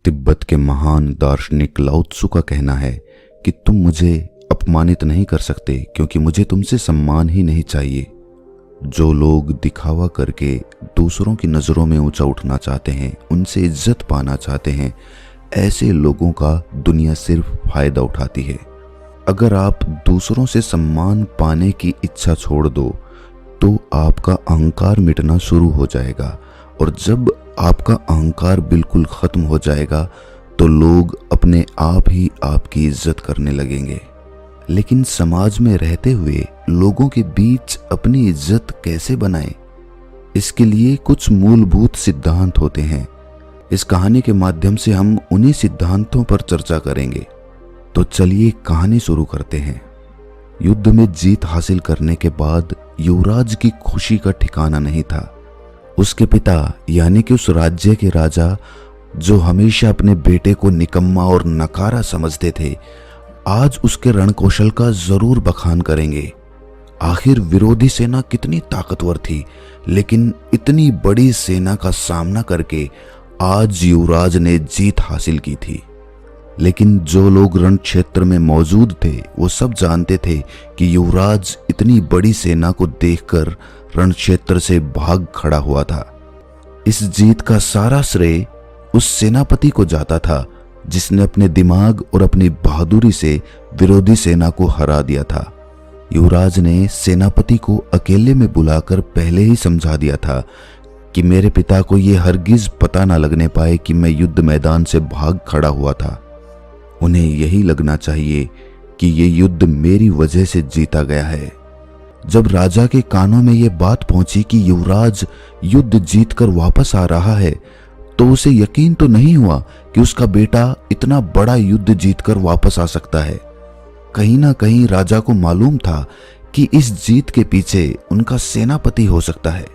तिब्बत के महान दार्शनिक लाओ त्सु का कहना है कि तुम मुझे अपमानित नहीं कर सकते क्योंकि मुझे तुमसे सम्मान ही नहीं चाहिए। जो लोग दिखावा करके दूसरों की नज़रों में ऊंचा उठना चाहते हैं, उनसे इज्जत पाना चाहते हैं, ऐसे लोगों का दुनिया सिर्फ फायदा उठाती है। अगर आप दूसरों से सम्मान पाने की इच्छा छोड़ दो तो आपका अहंकार मिटना शुरू हो जाएगा, और जब आपका अहंकार बिल्कुल खत्म हो जाएगा तो लोग अपने आप ही आपकी इज्जत करने लगेंगे। लेकिन समाज में रहते हुए लोगों के बीच अपनी इज्जत कैसे बनाएं? इसके लिए कुछ मूलभूत सिद्धांत होते हैं। इस कहानी के माध्यम से हम उन्हीं सिद्धांतों पर चर्चा करेंगे। तो चलिए कहानी शुरू करते हैं। युद्ध में जीत हासिल करने के बाद युवराज की खुशी का ठिकाना नहीं था। उसके पिता यानी कि उस राज्य के राजा, जो हमेशा अपने बेटे को निकम्मा और नकारा समझते थे, आज उसके रणकौशल का जरूर बखान करेंगे। आखिर विरोधी सेना कितनी ताकतवर थी, लेकिन इतनी बड़ी सेना का सामना करके आज युवराज ने जीत हासिल की थी। लेकिन जो लोग रण क्षेत्र में मौजूद थे वो सब जानते थे कि युवराज इतनी बड़ी सेना को देखकर रण क्षेत्र से भाग खड़ा हुआ था। इस जीत का सारा श्रेय उस सेनापति को जाता था जिसने अपने दिमाग और अपनी बहादुरी से विरोधी सेना को हरा दिया था। युवराज ने सेनापति को अकेले में बुलाकर पहले ही समझा दिया था कि मेरे पिता को यह हरगिज पता न लगने पाए कि मैं युद्ध मैदान से भाग खड़ा हुआ था। उन्हें यही लगना चाहिए कि ये युद्ध मेरी वजह से जीता गया है। जब राजा के कानों में यह बात पहुंची कि युवराज युद्ध जीतकर वापस आ रहा है, तो उसे यकीन तो नहीं हुआ कि उसका बेटा इतना बड़ा युद्ध जीतकर वापस आ सकता है। कहीं ना कहीं राजा को मालूम था कि इस जीत के पीछे उनका सेनापति हो सकता है।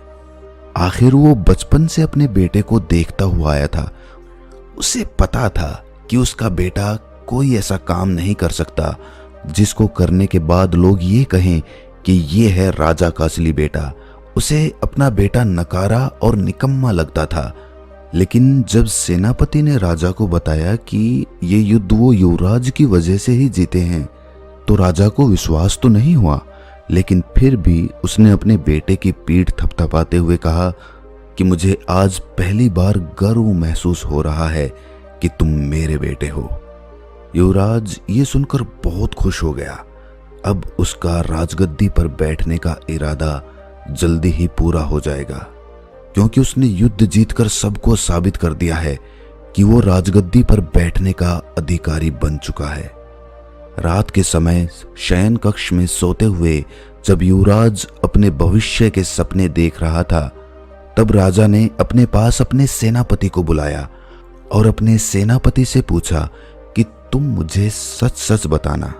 आखिर वो बचपन से अपने बेटे को देखता हुआ आया था। उसे पता था कि उसका बेटा कोई ऐसा काम नहीं कर सकता जिसको करने के बाद लोग ये कहें कि ये है राजा का असली बेटा। उसे अपना बेटा नकारा और निकम्मा लगता था। लेकिन जब सेनापति ने राजा को बताया कि ये युद्ध वो युवराज की वजह से ही जीते हैं, तो राजा को विश्वास तो नहीं हुआ, लेकिन फिर भी उसने अपने बेटे की पीठ थपथपाते हुए कहा कि मुझे आज पहली बार गर्व महसूस हो रहा है कि तुम मेरे बेटे हो। युवराज ये सुनकर बहुत खुश हो गया। अब उसका राजगद्दी पर बैठने का इरादा जल्दी ही पूरा हो जाएगा, क्योंकि उसने युद्ध जीतकर सबको साबित कर दिया है कि वो राजगद्दी पर बैठने का अधिकारी बन चुका है। रात के समय शयन कक्ष में सोते हुए जब युवराज अपने भविष्य के सपने देख रहा था, तब राजा ने अपने पास अपने सेनापति को बुलाया और अपने सेनापति से पूछा कि तुम मुझे सच सच बताना,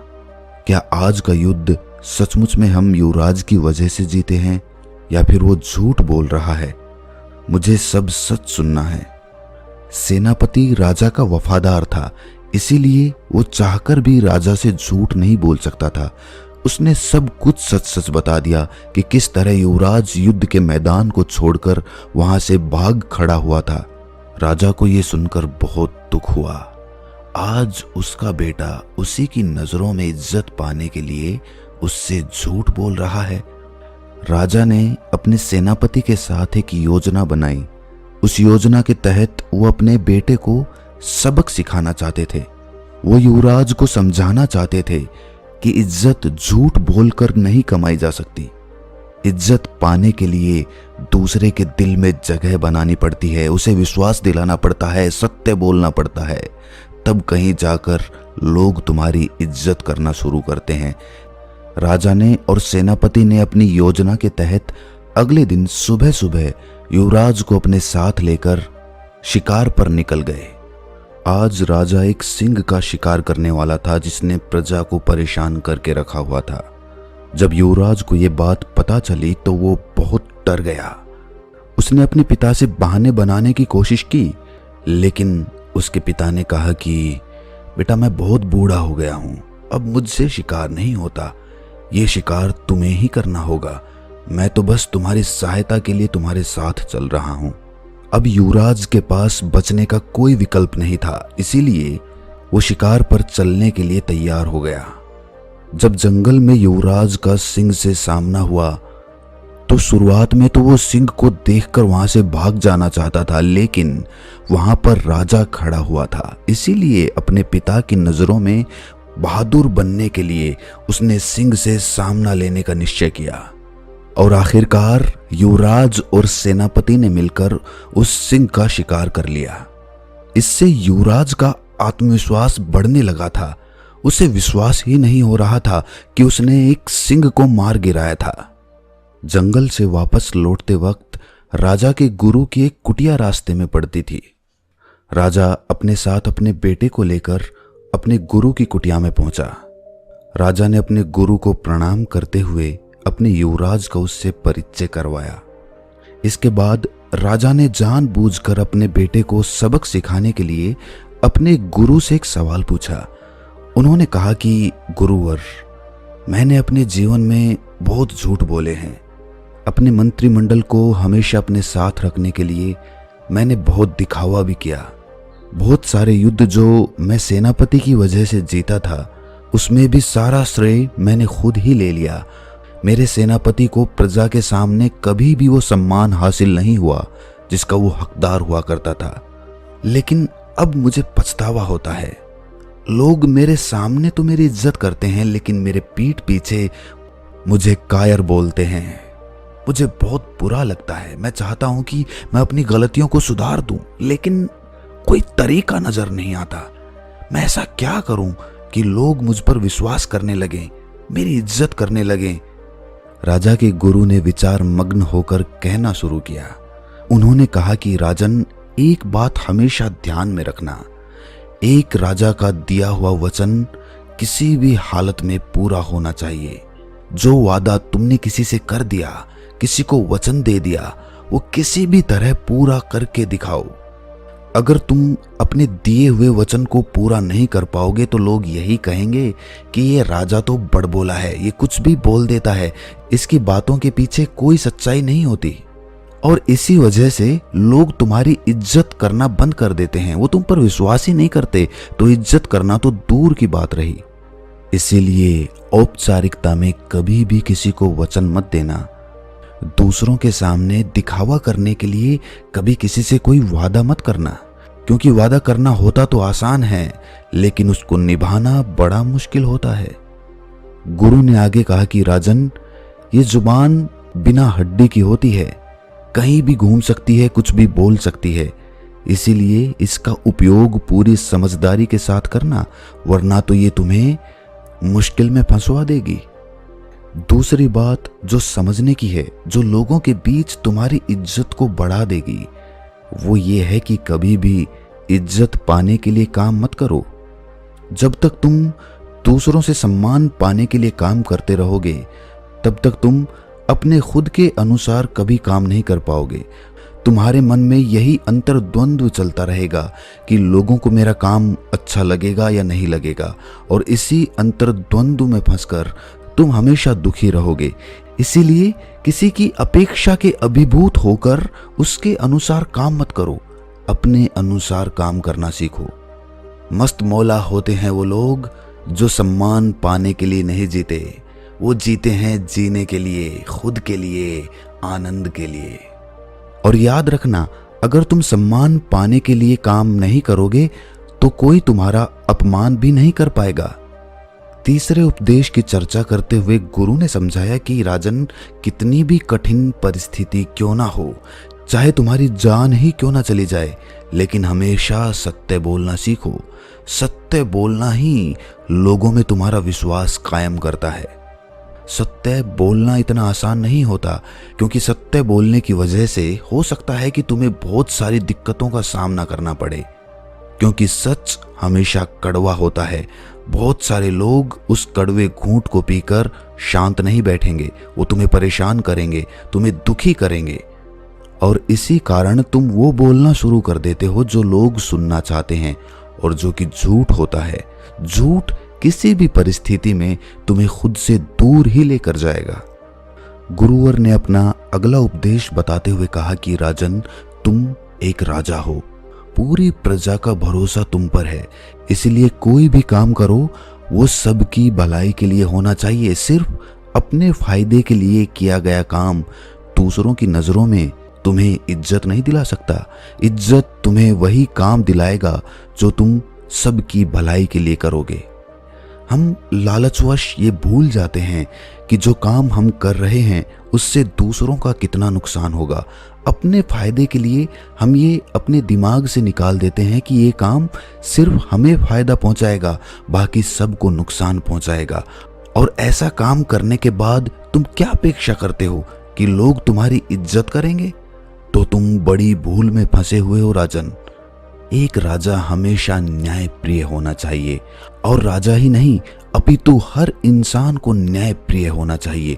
क्या आज का युद्ध सचमुच में हम युवराज की वजह से जीते हैं या फिर वो झूठ बोल रहा है? मुझे सब सच सुनना है। सेनापति राजा का वफादार था, इसीलिए वो चाहकर भी राजा से झूठ नहीं बोल सकता था। उसने सब कुछ सच सच बता दिया कि किस तरह युवराज युद्ध के मैदान को छोड़कर वहां से भाग खड़ा हुआ था। राजा को यह सुनकर बहुत दुख हुआ। आज उसका बेटा उसी की नजरों में इज्जत पाने के लिए उससे झूठ बोल रहा है। राजा ने अपने सेनापति के साथ एक योजना बनाई। उस योजना के तहत वो अपने बेटे को सबक सिखाना चाहते थे। वो युवराज को समझाना चाहते थे कि इज्जत झूठ बोलकर नहीं कमाई जा सकती। इज्जत पाने के लिए दूसरे के दिल में जगह बनानी पड़ती है, उसे विश्वास दिलाना पड़ता है, सत्य बोलना पड़ता है, तब कहीं जाकर लोग तुम्हारी इज्जत करना शुरू करते हैं। राजा ने और सेनापति ने अपनी योजना के तहत अगले दिन सुबह सुबह युवराज को अपने साथ लेकर शिकार पर निकल गए। आज राजा एक सिंह का शिकार करने वाला था जिसने प्रजा को परेशान करके रखा हुआ था। जब युवराज को यह बात पता चली तो वो बहुत डर गया। उसने अपने पिता से बहाने बनाने की कोशिश की, लेकिन उसके पिता ने कहा कि बेटा, मैं बहुत बूढ़ा हो गया हूं, अब मुझसे शिकार नहीं होता, ये शिकार तुम्हें ही करना होगा। मैं तो बस तुम्हारी सहायता के लिए तुम्हारे साथ चल रहा हूं। अब युवराज के पास बचने का कोई विकल्प नहीं था, इसीलिए वो शिकार पर चलने के लिए तैयार हो गया। जब जंगल में युवराज का सिंह से सामना हुआ तो शुरुआत में तो वो सिंह को देखकर वहां से भाग जाना चाहता था, लेकिन वहां पर राजा खड़ा हुआ था, इसीलिए अपने पिता की नजरों में बहादुर बनने के लिए उसने सिंह से सामना लेने का निश्चय किया। और आखिरकार युवराज और सेनापति ने मिलकर उस सिंह का शिकार कर लिया। इससे युवराज का आत्मविश्वास बढ़ने लगा था। उसे विश्वास ही नहीं हो रहा था कि उसने एक सिंह को मार गिराया था। जंगल से वापस लौटते वक्त राजा के गुरु की एक कुटिया रास्ते में पड़ती थी। राजा अपने साथ अपने बेटे को लेकर अपने गुरु की कुटिया में पहुंचा। राजा ने अपने गुरु को प्रणाम करते हुए अपने युवराज का उससे परिचय करवाया। इसके बाद राजा ने जानबूझकर अपने बेटे को सबक सिखाने के लिए अपने गुरु से एक सवाल पूछा। उन्होंने कहा कि गुरुवर, मैंने अपने जीवन में बहुत झूठ बोले हैं। अपने मंत्रिमंडल को हमेशा अपने साथ रखने के लिए मैंने बहुत दिखावा भी किया। बहुत सारे युद्ध जो मैं सेनापति की वजह से जीता था, उसमें भी सारा श्रेय मैंने खुद ही ले लिया। मेरे सेनापति को प्रजा के सामने कभी भी वो सम्मान हासिल नहीं हुआ जिसका वो हकदार हुआ करता था। लेकिन अब मुझे पछतावा होता है। लोग मेरे सामने तो मेरी इज्जत करते हैं, लेकिन मेरे पीठ पीछे मुझे कायर बोलते हैं। मुझे बहुत बुरा लगता है। मैं चाहता हूं कि मैं अपनी गलतियों को सुधार दूं, लेकिन कोई तरीका नजर नहीं आता। मैं ऐसा क्या करूं कि लोग मुझ पर विश्वास करने लगें, मेरी इज्जत करने लगें। राजा के गुरु ने विचार मग्न होकर कहना शुरू किया। उन्होंने कहा कि राजन, एक बात हमेशा ध्यान में रखना। एक राजा का दिया हुआ वचन किसी भी हालत में पूरा होना चाहिए। जो वादा तुमने किसी से कर दिया, किसी को वचन दे दिया, वो किसी भी तरह पूरा करके दिखाओ। अगर तुम अपने दिए हुए वचन को पूरा नहीं कर पाओगे तो लोग यही कहेंगे कि ये राजा तो बड़बोला है, ये कुछ भी बोल देता है, इसकी बातों के पीछे कोई सच्चाई नहीं होती। और इसी वजह से लोग तुम्हारी इज्जत करना बंद कर देते हैं। वो तुम पर विश्वास ही नहीं करते, तो इज्जत करना तो दूर की बात रही। इसीलिए औपचारिकता में कभी भी किसी को वचन मत देना। दूसरों के सामने दिखावा करने के लिए कभी किसी से कोई वादा मत करना, क्योंकि वादा करना होता तो आसान है, लेकिन उसको निभाना बड़ा मुश्किल होता है। गुरु ने आगे कहा कि राजन, ये जुबान बिना हड्डी की होती है, कहीं भी घूम सकती है, कुछ भी बोल सकती है। इसीलिए इसका उपयोग पूरी समझदारी के साथ करना, वरना तो ये तुम्हें मुश्किल में फंसवा देगी। दूसरी बात जो समझने की है, जो लोगों के बीच तुम्हारी इज्जत को बढ़ा देगी, वो ये है कि कभी भी इज्जत पाने के लिए काम मत करो। जब तक तुम दूसरों से सम्मान पाने के लिए काम करते रहोगे, तब तक तुम अपने खुद के अनुसार कभी काम नहीं कर पाओगे। तुम्हारे मन में यही अंतर्द्वंद्व चलता रहेगा कि लोगों को मेरा काम अच्छा लगेगा या नहीं लगेगा, और इसी अंतर्द्वंद्व में फंसकर तुम हमेशा दुखी रहोगे। इसीलिए किसी की अपेक्षा के अभिभूत होकर उसके अनुसार काम मत करो, अपने अनुसार काम करना सीखो। मस्त मौला होते हैं वो लोग जो सम्मान पाने के लिए नहीं जीते, वो जीते हैं जीने के लिए, खुद के लिए, आनंद के लिए। और याद रखना, अगर तुम सम्मान पाने के लिए काम नहीं करोगे तो कोई तुम्हारा अपमान भी नहीं कर पाएगा। तीसरे उपदेश की चर्चा करते हुए गुरु ने समझाया कि राजन, कितनी भी कठिन परिस्थिति क्यों ना हो, चाहे तुम्हारी जान ही क्यों ना चली जाए, लेकिन हमेशा सत्य बोलना सीखो। सत्य बोलना ही लोगों में तुम्हारा विश्वास कायम करता है। सत्य बोलना इतना आसान नहीं होता, क्योंकि सत्य बोलने की वजह से हो सकता है कि तुम्हें बहुत सारी दिक्कतों का सामना करना पड़े, क्योंकि सच हमेशा कड़वा होता है। बहुत सारे लोग उस कड़वे घूंट को पीकर शांत नहीं बैठेंगे, वो तुम्हें परेशान करेंगे, तुम्हें दुखी करेंगे, और इसी कारण तुम वो बोलना शुरू कर देते हो जो लोग सुनना चाहते हैं, और जो कि झूठ होता है। झूठ किसी भी परिस्थिति में तुम्हें खुद से दूर ही लेकर जाएगा। गुरुवर ने अपना अगला उपदेश बताते हुए कहा कि राजन, तुम एक राजा हो। पूरी प्रजा का भरोसा तुम पर है, इसलिए कोई भी काम करो वो सबकी भलाई के लिए होना चाहिए। सिर्फ अपने फायदे के लिए किया गया काम दूसरों की नजरों में तुम्हें इज्जत नहीं दिला सकता। इज्जत तुम्हें वही काम दिलाएगा जो तुम सबकी भलाई के लिए करोगे। हम लालचवश ये भूल जाते हैं कि जो काम हम कर रहे हैं उससे दूसरों का कितना नुकसान होगा। अपने फायदे के लिए हम ये अपने दिमाग से निकाल देते हैं कि ये काम सिर्फ हमें फायदा पहुंचाएगा, बाकी सबको नुकसान पहुंचाएगा। और ऐसा काम करने के बाद तुम क्या अपेक्षा करते हो कि लोग तुम्हारी इज्जत करेंगे? तो तुम बड़ी भूल में फंसे हुए हो राजन। एक राजा हमेशा न्यायप्रिय होना चाहिए, और राजा ही नहीं अपितु हर इंसान को न्यायप्रिय होना चाहिए।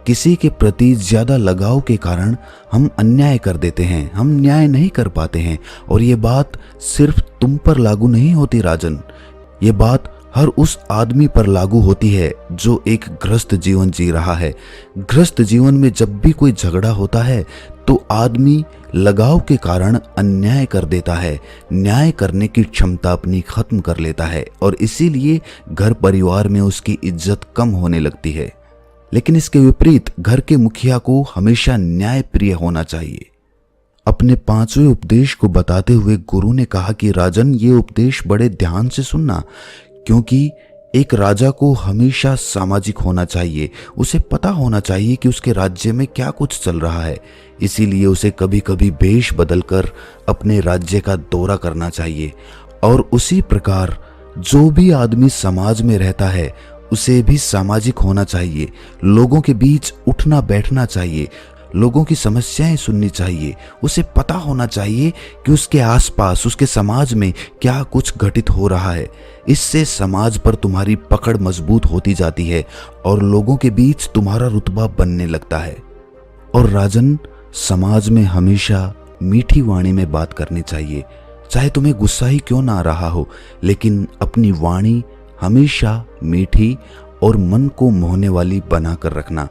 किसी के प्रति ज्यादा लगाव के कारण हम अन्याय कर देते हैं, हम न्याय नहीं कर पाते हैं। और ये बात सिर्फ तुम पर लागू नहीं होती राजन, ये बात हर उस आदमी पर लागू होती है जो एक ग्रस्त जीवन जी रहा है। ग्रस्त जीवन में जब भी कोई झगड़ा होता है तो आदमी लगाव के कारण अन्याय कर देता है, न्याय करने की क्षमता अपनी खत्म कर लेता है, और इसीलिए घर परिवार में उसकी इज्जत कम होने लगती है। लेकिन इसके विपरीत घर के मुखिया को हमेशा न्यायप्रिय होना चाहिए। अपने 5वें उपदेश को बताते हुए गुरु ने कहा कि राजन, ये उपदेश बड़े ध्यान से सुनना, क्योंकि एक राजा को हमेशा सामाजिक होना चाहिए। उसे पता होना चाहिए कि उसके राज्य में क्या कुछ चल रहा है, इसीलिए उसे कभी कभी वेश बदलकर अपने राज्य का दौरा करना चाहिए। और उसी प्रकार जो भी आदमी समाज में रहता है उसे भी सामाजिक होना चाहिए। लोगों के बीच उठना बैठना चाहिए, लोगों की समस्याएं सुननी चाहिए। उसे पता होना चाहिए कि उसके आसपास, उसके समाज में क्या कुछ घटित हो रहा है। इससे समाज पर तुम्हारी पकड़ मजबूत होती जाती है और लोगों के बीच तुम्हारा रुतबा बनने लगता है। और राजन, समाज में हमेशा मीठी वाणी में बात करनी चाहिए, चाहे तुम्हें गुस्सा ही क्यों ना आ रहा हो, लेकिन अपनी वाणी हमेशा मीठी और मन को मोहने वाली बनाकर रखना,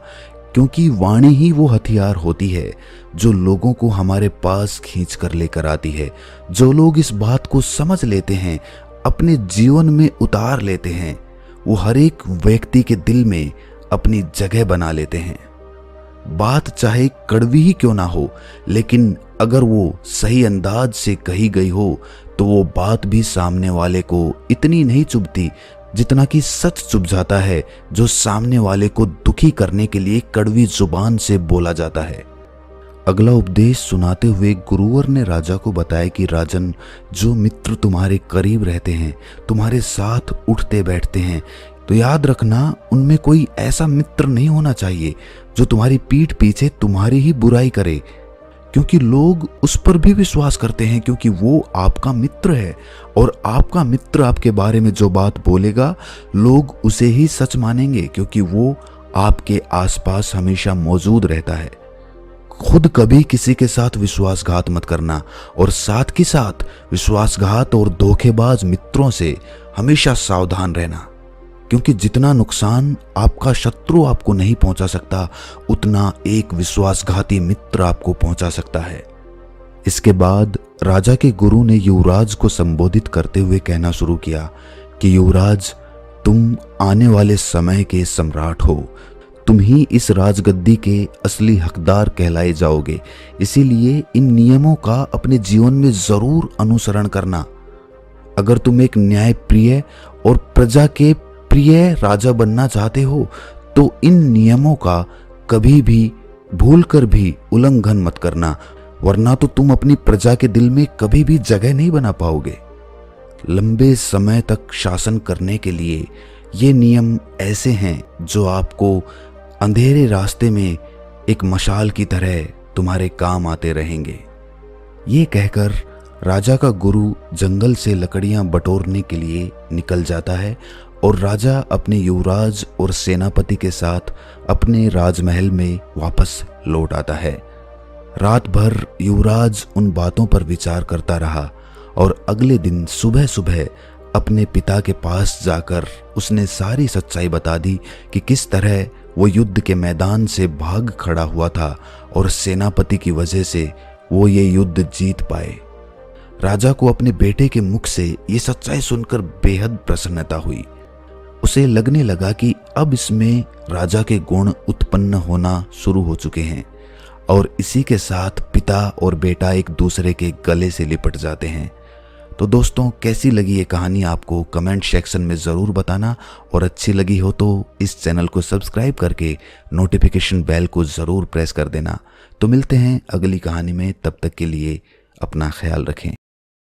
क्योंकि वाणी ही वो हथियार होती है जो लोगों को हमारे पास खींच कर लेकर आती है। जो लोग इस बात को समझ लेते हैं, अपने जीवन में उतार लेते हैं, वो हर एक व्यक्ति के दिल में अपनी जगह बना लेते हैं। बात चाहे कड़वी ही क्यों ना हो, लेकिन अगर वो सही अंदाज से कही गई हो तो वो बात भी सामने वाले को इतनी नहीं चुभती जितना कि सच चुभ जाता है जो सामने वाले को दुखी करने के लिए कड़वी जुबान से बोला जाता है। अगला उपदेश सुनाते हुए गुरुवर ने राजा को बताया कि राजन, जो मित्र तुम्हारे करीब रहते हैं, तुम्हारे साथ उठते बैठते हैं, तो याद रखना उनमें कोई ऐसा मित्र नहीं होना चाहिए जो तुम्हारी पीठ पीछे तुम्हारी ही बुराई करे, क्योंकि लोग उस पर भी विश्वास करते हैं, क्योंकि वो आपका मित्र है। और आपका मित्र आपके बारे में जो बात बोलेगा लोग उसे ही सच मानेंगे, क्योंकि वो आपके आसपास हमेशा मौजूद रहता है। खुद कभी किसी के साथ विश्वासघात मत करना, और साथ ही साथ विश्वासघात और धोखेबाज मित्रों से हमेशा सावधान रहना, क्योंकि जितना नुकसान आपका शत्रु आपको नहीं पहुंचा सकता, उतना एक विश्वासघाती मित्र आपको पहुंचा सकता है। इसके बाद राजा के गुरु ने युवराज को संबोधित करते हुए कहना शुरू किया कि युवराज, तुम आने वाले समय के सम्राट हो, तुम ही इस राजगद्दी के असली हकदार कहलाए जाओगे। इसीलिए इन नियमों का अपने जीवन में जरूर अनुसरण करना। अगर तुम एक न्यायप्रिय और प्रजा के प्रिय राजा बनना चाहते हो तो इन नियमों का कभी भी भूलकर भी उल्लंघन मत करना, वरना तो तुम अपनी प्रजा के दिल में कभी भी जगह नहीं बना पाओगे। लंबे समय तक शासन करने के लिए ये नियम ऐसे हैं जो आपको अंधेरे रास्ते में एक मशाल की तरह तुम्हारे काम आते रहेंगे। ये कहकर राजा का गुरु जंगल से लकड़ियां बटोरने के लिए निकल जाता है और राजा अपने युवराज और सेनापति के साथ अपने राजमहल में वापस लौट आता है। रात भर युवराज उन बातों पर विचार करता रहा और अगले दिन सुबह सुबह अपने पिता के पास जाकर उसने सारी सच्चाई बता दी कि किस तरह वो युद्ध के मैदान से भाग खड़ा हुआ था और सेनापति की वजह से वो ये युद्ध जीत पाए। राजा को अपने बेटे के मुख से ये सच्चाई सुनकर बेहद प्रसन्नता हुई। उसे लगने लगा कि अब इसमें राजा के गुण उत्पन्न होना शुरू हो चुके हैं और इसी के साथ पिता और बेटा एक दूसरे के गले से लिपट जाते हैं। तो दोस्तों, कैसी लगी ये कहानी आपको कमेंट सेक्शन में ज़रूर बताना, और अच्छी लगी हो तो इस चैनल को सब्सक्राइब करके नोटिफिकेशन बेल को ज़रूर प्रेस कर देना। तो मिलते हैं अगली कहानी में, तब तक के लिए अपना ख्याल रखें।